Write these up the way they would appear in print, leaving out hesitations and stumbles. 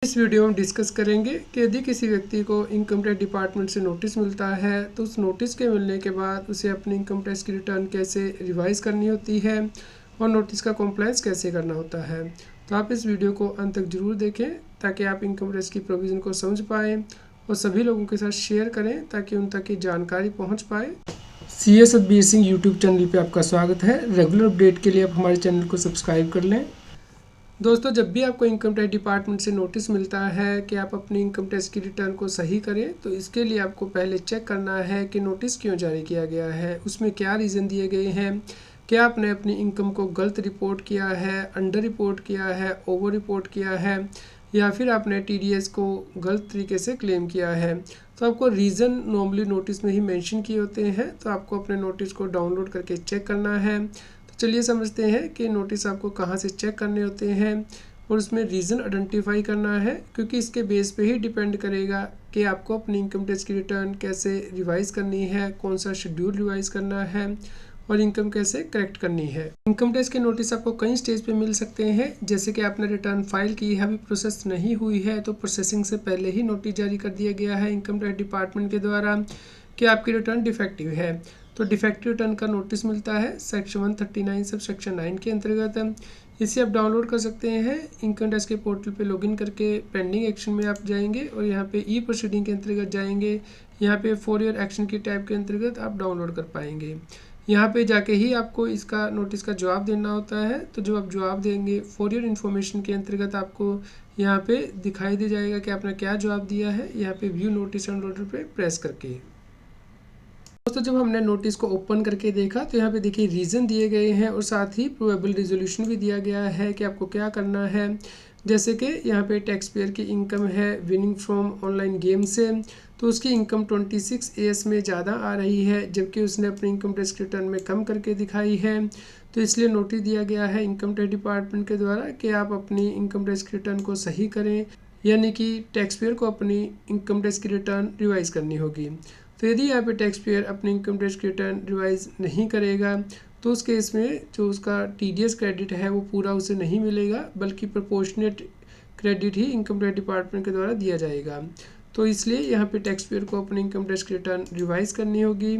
इस वीडियो में हम डिस्कस करेंगे कि यदि किसी व्यक्ति को इनकम टैक्स डिपार्टमेंट से नोटिस मिलता है तो उस नोटिस के मिलने के बाद उसे अपनी इनकम टैक्स की रिटर्न कैसे रिवाइज़ करनी होती है और नोटिस का कॉम्प्लायंस कैसे करना होता है। तो आप इस वीडियो को अंत तक जरूर देखें ताकि आप इनकम टैक्स की प्रोविज़न को समझ पाएँ और सभी लोगों के साथ शेयर करें ताकि उन तक की जानकारी पहुँच पाए। CA Satbir Singh YouTube channel पर आपका स्वागत है। रेगुलर अपडेट के लिए आप हमारे चैनल को सब्सक्राइब कर लें। दोस्तों, जब भी आपको इनकम टैक्स डिपार्टमेंट से नोटिस मिलता है कि आप अपनी इनकम टैक्स की रिटर्न को सही करें, तो इसके लिए आपको पहले चेक करना है कि नोटिस क्यों जारी किया गया है, उसमें क्या रीज़न दिए गए हैं, क्या आपने अपनी इनकम को गलत रिपोर्ट किया है, अंडर रिपोर्ट किया है, ओवर रिपोर्ट किया है या फिर आपने TDS को गलत तरीके से क्लेम किया है। तो आपको रीज़न नॉर्मली नोटिस में ही मेंशन किए होते हैं, तो आपको अपने नोटिस को डाउनलोड करके चेक करना है। चलिए समझते हैं कि नोटिस आपको कहाँ से चेक करने होते हैं और उसमें रीज़न आइडेंटिफाई करना है, क्योंकि इसके बेस पे ही डिपेंड करेगा कि आपको अपनी इनकम टैक्स की रिटर्न कैसे रिवाइज़ करनी है, कौन सा शेड्यूल रिवाइज़ करना है और इनकम कैसे करेक्ट करनी है। इनकम टैक्स के नोटिस आपको कई स्टेज पे मिल सकते हैं, जैसे कि आपने रिटर्न फाइल की है, अभी प्रोसेस नहीं हुई है तो प्रोसेसिंग से पहले ही नोटिस जारी कर दिया गया है इनकम टैक्स डिपार्टमेंट के द्वारा कि आपकी रिटर्न डिफेक्टिव है। तो डिफेक्टिव रिटर्न का नोटिस मिलता है सेक्शन 139 सब सेक्शन 9 के अंतर्गत। इसे आप डाउनलोड कर सकते हैं इनकम टैक्स के पोर्टल पे लॉगिन करके। पेंडिंग एक्शन में आप जाएंगे और यहाँ पे ई प्रोसीडिंग के अंतर्गत जाएंगे। यहाँ पे फॉर योर एक्शन की टाइप के अंतर्गत आप डाउनलोड कर पाएंगे। यहाँ पे जाके ही आपको इसका नोटिस का जवाब देना होता है। तो जब आप जवाब देंगे फॉर योर इन्फॉर्मेशन के अंतर्गत आपको यहाँ पे दिखाई दे जाएगा कि आपने क्या जवाब दिया है, यहाँ पे व्यू नोटिस एंड ऑर्डर पे प्रेस करके। दोस्तों, जब हमने नोटिस को ओपन करके देखा तो यहाँ पे देखिए रीज़न दिए गए हैं और साथ ही प्रोबेबल रिजोल्यूशन भी दिया गया है कि आपको क्या करना है। जैसे कि यहाँ पे टैक्स पेयर की इनकम है विनिंग फ्रॉम ऑनलाइन गेम से, तो उसकी इनकम 26 AS में ज़्यादा आ रही है, जबकि उसने अपनी इनकम टैक्स रिटर्न में कम करके दिखाई है। तो इसलिए नोटिस दिया गया है इनकम टैक्स डिपार्टमेंट के द्वारा कि आप अपनी इनकम टैक्स की रिटर्न को सही करें, यानी कि टैक्स पेयर को अपनी इनकम टैक्स की रिटर्न रिवाइज़ करनी होगी। तो यदि यहाँ पे टैक्स पेयर अपनी इनकम टैक्स की रिटर्न रिवाइज नहीं करेगा तो उस केस में जो उसका TDS क्रेडिट है वो पूरा उसे नहीं मिलेगा, बल्कि प्रोपोर्शनेट क्रेडिट ही इनकम टैक्स डिपार्टमेंट के द्वारा दिया जाएगा। तो इसलिए यहाँ पे टैक्स पेयर को अपनी इनकम टैक्स की रिटर्न रिवाइज करनी होगी।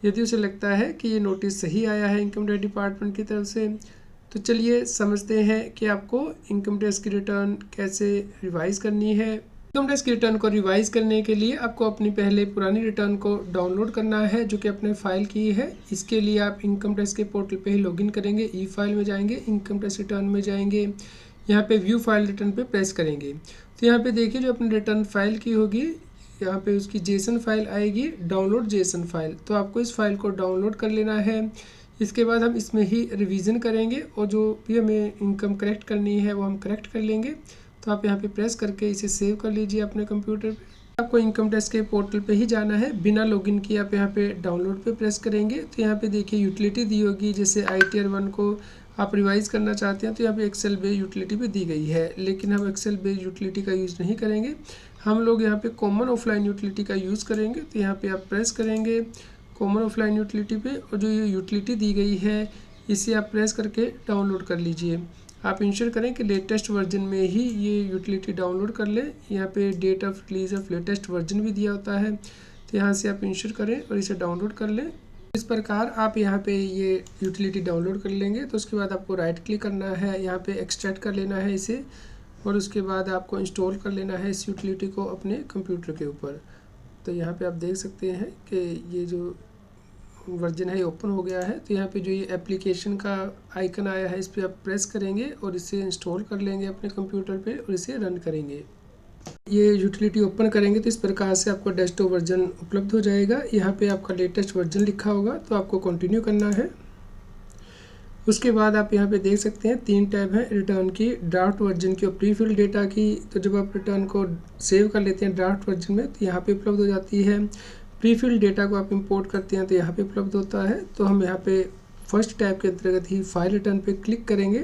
यदि उसे लगता है कि ये नोटिस सही आया है इनकम टैक्स डिपार्टमेंट की तरफ से, तो चलिए समझते हैं कि आपको इनकम टैक्स की रिटर्न कैसे रिवाइज करनी है। इनकम टैक्स की रिटर्न को रिवाइज करने के लिए आपको अपनी पहले पुरानी रिटर्न को डाउनलोड करना है जो कि आपने फाइल की है। इसके लिए आप इनकम टैक्स के पोर्टल पे ही लॉगिन करेंगे, ई फाइल में जाएंगे, इनकम टैक्स रिटर्न में जाएंगे, यहाँ पे व्यू फाइल रिटर्न पे प्रेस करेंगे। तो यहाँ पे देखिए जो अपनी रिटर्न फाइल की होगी यहाँ पे उसकी जेसन फाइल आएगी, डाउनलोड जेसन फाइल। तो आपको इस फाइल को डाउनलोड कर लेना है। इसके बाद हम इसमें ही रिवीजन करेंगे और जो भी हमें इनकम करेक्ट करनी है वो हम करेक्ट कर लेंगे। तो आप यहाँ पे प्रेस करके इसे सेव कर लीजिए अपने कंप्यूटर पे। आपको इनकम टैक्स के पोर्टल पे ही जाना है, बिना लॉगिन किए आप यहाँ पे डाउनलोड पे प्रेस करेंगे। तो यहाँ पे देखिए यूटिलिटी दी होगी, जैसे ITR 1 को आप रिवाइज़ करना चाहते हैं तो यहाँ पे एक्सेल बेस यूटिलिटी भी दी गई है, लेकिन हम एक्सेल बेस यूटिलिटी का यूज़ नहीं करेंगे। हम लोग यहाँ पे कॉमन ऑफलाइन यूटिलिटी का यूज़ करेंगे। तो यहाँ पे आप प्रेस करेंगे कॉमन ऑफलाइन यूटिलिटी पे और जो ये यूटिलिटी दी गई है इसे आप प्रेस करके डाउनलोड कर लीजिए। आप इंश्योर करें कि लेटेस्ट वर्जन में ही ये यूटिलिटी डाउनलोड कर लें। यहाँ पे date of release of latest version भी दिया होता है, तो यहाँ से आप इंश्योर करें और इसे डाउनलोड कर लें। इस प्रकार आप यहाँ पे ये यूटिलिटी डाउनलोड कर लेंगे। तो उसके बाद आपको राइट क्लिक करना है, यहाँ पे एक्सट्रैक्ट कर लेना है इसे और उसके बाद आपको इंस्टॉल कर लेना है इस यूटिलिटी को अपने कंप्यूटर के ऊपर। तो यहाँ पे आप देख सकते हैं कि ये जो वर्जन है ओपन हो गया है। तो यहाँ पे जो ये एप्लीकेशन का आइकन आया है इस पर आप प्रेस करेंगे और इसे इंस्टॉल कर लेंगे अपने कंप्यूटर पे और इसे रन करेंगे। ये यूटिलिटी ओपन करेंगे तो इस प्रकार से आपको डेस्कटॉप वर्जन उपलब्ध हो जाएगा। यहाँ पे आपका लेटेस्ट वर्जन लिखा होगा, तो आपको कंटिन्यू करना है। उसके बाद आप यहाँ पे देख सकते हैं 3 टैब हैं रिटर्न की, ड्राफ्ट वर्जन की और प्री फिल डेटा की। तो जब आप रिटर्न को सेव कर लेते हैं ड्राफ्ट वर्जन में तो यहाँ पे उपलब्ध हो जाती है। प्री फिल डेटा को आप इंपोर्ट करते हैं तो यहाँ पे उपलब्ध होता है। तो हम यहाँ पे फर्स्ट टैब के अंतर्गत ही फाइल रिटर्न पे क्लिक करेंगे।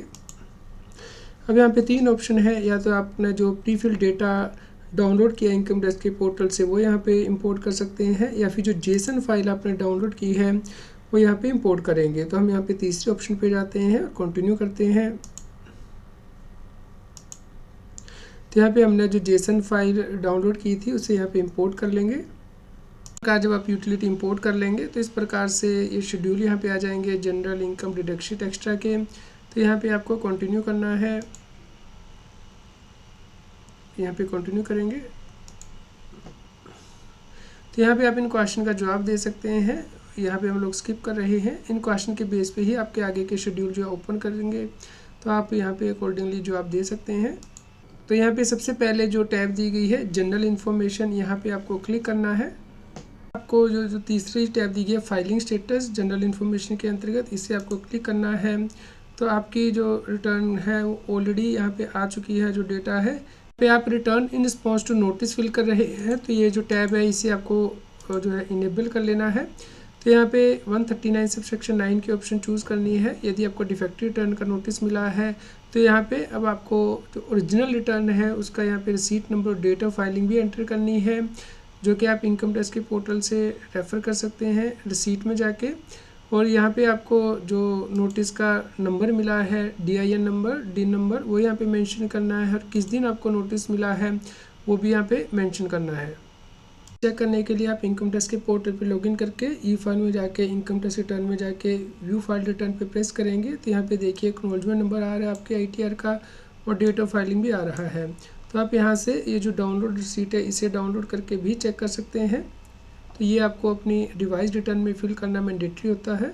अब यहाँ पे 3 ऑप्शन है, या तो आपने जो प्री फिल डेटा डाउनलोड किया इनकम टैक्स के पोर्टल से वो यहाँ पे इंपोर्ट कर सकते हैं, या फिर जो जेसन फाइल आपने डाउनलोड की है वो यहाँ पे इंपोर्ट करेंगे। तो हम यहाँ पे तीसरे ऑप्शन पे जाते हैं और कंटिन्यू करते हैं। तो यहाँ पे हमने जो जेसन फाइल डाउनलोड की थी उसे यहाँ पे इंपोर्ट कर लेंगे। जब आप यूटिलिटी इंपोर्ट कर लेंगे तो इस प्रकार से ये शेड्यूल यहाँ पे आ जाएंगे जनरल, इनकम, डिडक्शन एक्स्ट्रा के। तो यहाँ पे आपको कंटिन्यू करना है, यहाँ पे कंटिन्यू करेंगे। तो यहाँ पे आप इन क्वेश्चन का जवाब दे सकते हैं। यहाँ पे हम लोग स्किप कर रहे हैं, इन क्वेश्चन के बेस पे ही आपके आगे के शेड्यूल जो है ओपन करेंगे, तो आप यहाँ पे अकॉर्डिंगली जवाब दे सकते हैं। तो यहाँ पे सबसे पहले जो टैब दी गई है जनरल इन्फॉर्मेशन, यहाँ पे आपको क्लिक करना है। आपको जो तीसरी टैब दी गई है फाइलिंग स्टेटस जनरल इन्फॉर्मेशन के अंतर्गत, इसे आपको क्लिक करना है। तो आपकी जो रिटर्न है वो ऑलरेडी यहाँ पे आ चुकी है, जो डेटा है पे आप return in response to notice fill कर रहे हैं। तो ये जो टैब है इसे आपको जो है इनेबल कर लेना है। तो यहाँ पे 139 सबसेक्शन 9 की ऑप्शन चूज़ करनी है। यदि आपको डिफेक्टिव रिटर्न का नोटिस मिला है तो यहाँ पे अब आपको जो ओरिजिनल रिटर्न है उसका यहाँ पे रिसीट नंबर और डेट ऑफ फाइलिंग भी एंटर करनी है, जो कि आप इनकम टैक्स के पोर्टल से रेफ़र कर सकते हैं रिसीट में जाके। और यहाँ पे आपको जो नोटिस का नंबर मिला है DIN नंबर, डी नंबर, वो यहाँ पे मेंशन करना है, और किस दिन आपको नोटिस मिला है वो भी यहाँ पे मेंशन करना है। चेक करने के लिए आप इनकम टैक्स के पोर्टल पे लॉगिन करके ई फाइल में जाके इनकम टैक्स रिटर्न में जाके व्यू फाइल रिटर्न पे प्रेस करेंगे। तो यहाँ पे देखिए एक्नॉलेजमेंट नंबर आ रहा है आपके ITR का, और डेट ऑफ फाइलिंग भी आ रहा है। तो आप यहाँ से ये जो डाउनलोड रिसीट है इसे डाउनलोड करके भी चेक कर सकते हैं। तो ये आपको अपनी रिवाइज रिटर्न में फिल करना मैंडेटरी होता है।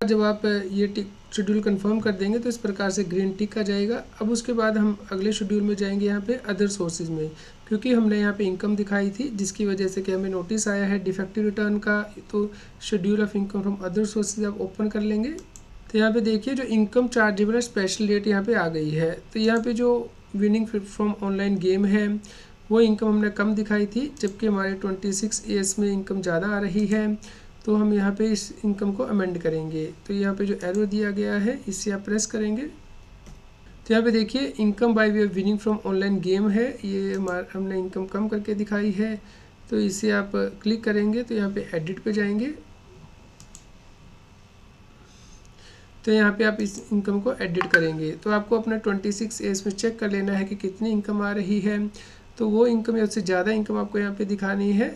जब आप ये शेड्यूल कंफर्म कर देंगे तो इस प्रकार से ग्रीन टिक आ जाएगा। अब उसके बाद हम अगले शेड्यूल में जाएंगे यहाँ पे अदर सोर्सेज में, क्योंकि हमने यहाँ पे इनकम दिखाई थी जिसकी वजह से कि हमें नोटिस आया है डिफेक्टिव रिटर्न का। तो schedule of income from other sources आप ओपन कर लेंगे। तो यहाँ पे देखिए जो इनकम चार्जेबल स्पेशल डेट यहाँ पे आ गई है। तो यहाँ पे जो विनिंग फ्रॉम ऑनलाइन गेम है वो इनकम हमने कम दिखाई थी, जबकि हमारे 26 AS में इनकम ज़्यादा आ रही है। तो हम यहाँ पे इस इनकम को अमेंड करेंगे। तो यहाँ पे जो एरो दिया गया है इसे आप प्रेस करेंगे। तो यहाँ पे देखिए income by way of winning from online game है, ये हमने इनकम कम करके दिखाई है। तो इसे आप क्लिक करेंगे तो यहाँ पे एडिट पे जाएंगे। तो यहाँ पे आप इस इनकम को एडिट करेंगे। तो आपको अपना 26 AS में चेक कर लेना है कि कितनी इनकम आ रही है। तो वो इनकम या उससे ज़्यादा इनकम आपको यहाँ पे दिखानी है।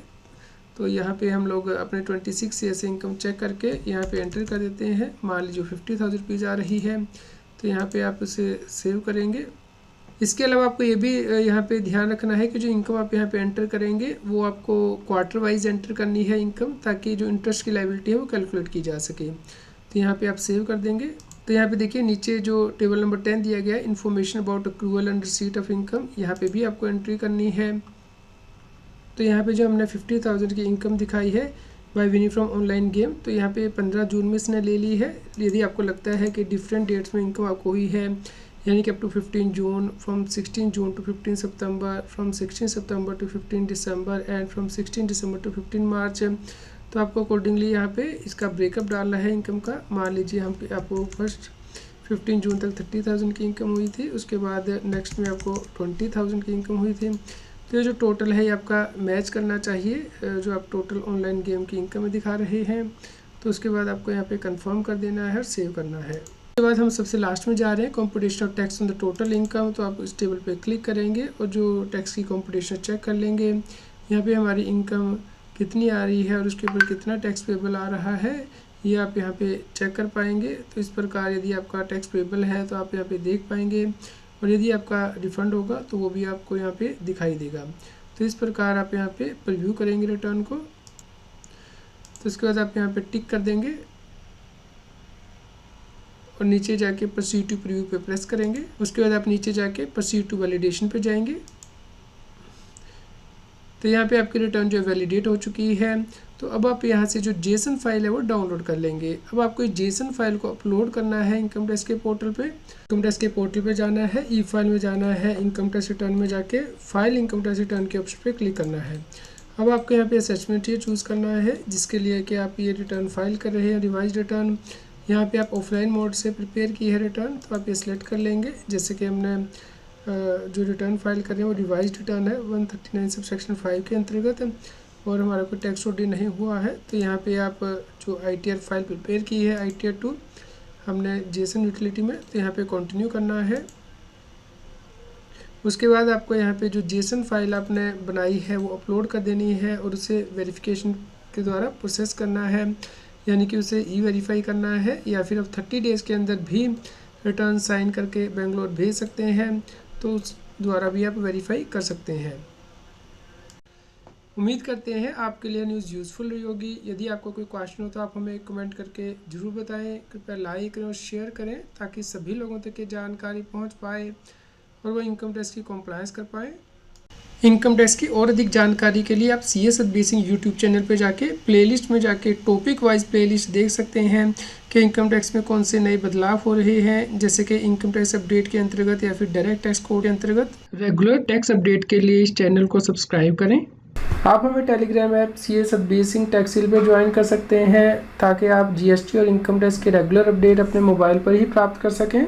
तो यहाँ पे हम लोग अपने 26 AS इनकम चेक करके यहाँ पे एंटर कर देते हैं। मान लीजिए 50,000 रुपीज़ आ रही है, तो यहाँ पे आप उसे सेव करेंगे। इसके अलावा आपको ये भी यहाँ पे ध्यान रखना है कि जो इनकम आप यहाँ पे एंटर करेंगे वो आपको क्वार्टर वाइज एंटर करनी है इनकम, ताकि जो इंटरेस्ट की लायबिलिटी है वो कैलकुलेट की जा सके। तो यहाँ पे आप सेव कर देंगे। तो यहाँ पे देखिए नीचे जो टेबल नंबर 10 दिया गया है information about accrual and receipt of income, यहाँ पे भी आपको एंट्री करनी है। तो यहाँ पे जो हमने 50,000 की इनकम दिखाई है bye winning from online game, तो यहाँ पे 15 जून में इसने ले ली है। यदि आपको लगता है कि डिफरेंट डेट्स में इनकम आपको हुई है, यानी कि up to 15 June, from 16 June to 15 September, from 16 September to 15 December and from 16 December to 15 March, तो आपको अकॉर्डिंगली यहाँ पे इसका ब्रेकअप डालना है इनकम का। मान लीजिए हम आपको फर्स्ट 15 जून तक 30,000 की इनकम हुई थी, उसके बाद नेक्स्ट में आपको 20,000 की इनकम हुई थी। तो ये जो टोटल है ये आपका मैच करना चाहिए जो आप टोटल ऑनलाइन गेम की इनकम में दिखा रहे हैं। तो उसके बाद आपको यहाँ पे कंफर्म कर देना है और सेव करना है। उसके बाद हम सबसे लास्ट में जा रहे हैं computation of tax on the total income. तो आप इस टेबल पे क्लिक करेंगे और जो टैक्स की कंप्यूटेशन चेक कर लेंगे। यहाँ पे हमारी इनकम कितनी आ रही है और उसके ऊपर कितना टैक्स पेबल आ रहा है ये आप यहाँ पे चेक कर पाएंगे। तो इस प्रकार यदि आपका टैक्स पेबल है तो आप यहाँ पे देख पाएंगे, और यदि आपका रिफ़ंड होगा तो वो भी आपको यहाँ पे दिखाई देगा। तो इस प्रकार आप यहाँ पे प्रीव्यू करेंगे रिटर्न को। तो उसके बाद आप यहाँ पे टिक कर देंगे और नीचे जाके प्रोसीड टू प्रीव्यू पे प्रेस करेंगे। उसके बाद आप नीचे जाके प्रोसीड टू वैलिडेशन पे जाएंगे। तो यहाँ पे आपकी रिटर्न जो वैलिडेट हो चुकी है। तो अब आप यहाँ से जो जेसन फाइल है वो डाउनलोड कर लेंगे। अब आपको इस जेसन फाइल को अपलोड करना है इनकम टैक्स के पोर्टल पे। इनकम टैक्स के पोर्टल पे जाना है, ई फाइल में जाना है, इनकम टैक्स रिटर्न में जाके फाइल इनकम टैक्स रिटर्न के ऑप्शन पे क्लिक करना है। अब आपको यहाँ पे असेसमेंट ये चूज़ करना है जिसके लिए कि आप ये रिटर्न फाइल कर रहे हैं रिवाइज रिटर्न। यहाँ पे आप ऑफलाइन मोड से प्रिपेयर की है रिटर्न, तो आप ये सिलेक्ट कर लेंगे। जैसे कि हमने जो रिटर्न फाइल कर रहे हैं वो रिवाइज रिटर्न है 139 सबसेक्शन 5 के अंतर्गत, और हमारा कोई टैक्स ऑडिट नहीं हुआ है। तो यहाँ पे आप जो ITR फाइल प्रिपेयर की है ITR 2 हमने जेसन यूटिलिटी में, तो यहाँ पे कंटिन्यू करना है। उसके बाद आपको यहाँ पे जो जेसन फाइल आपने बनाई है वो अपलोड कर देनी है और उसे वेरिफिकेशन के द्वारा प्रोसेस करना है, यानी कि उसे ई-वेरीफाई करना है, या फिर अब 30 डेज़ के अंदर भी रिटर्न साइन करके बेंगलोर भेज सकते हैं, तो उस द्वारा भी आप वेरीफाई कर सकते हैं। उम्मीद करते हैं आपके लिए न्यूज़ यूज़फुल रही होगी। यदि आपको कोई क्वेश्चन हो तो आप हमें कमेंट करके ज़रूर बताएं। कृपया लाइक करें और शेयर करें ताकि सभी लोगों तक ये जानकारी पहुंच पाए और वो इनकम टैक्स की कॉम्प्लायंस कर पाएँ। इनकम टैक्स की और अधिक जानकारी के लिए आप CS Satbir Singh YouTube channel पर जाके प्लेलिस्ट में जाके टॉपिक वाइज प्लेलिस्ट देख सकते हैं कि इनकम टैक्स में कौन से नए बदलाव हो रहे हैं, जैसे कि इनकम टैक्स अपडेट के अंतर्गत या फिर डायरेक्ट टैक्स कोड के अंतर्गत। रेगुलर टैक्स अपडेट के लिए इस चैनल को सब्सक्राइब करें। आप हमें Telegram app CS Satbir Singh टैक्सिल पर ज्वाइन कर सकते हैं ताकि आप GST और इनकम टैक्स के रेगुलर अपडेट अपने मोबाइल पर ही प्राप्त कर सकें।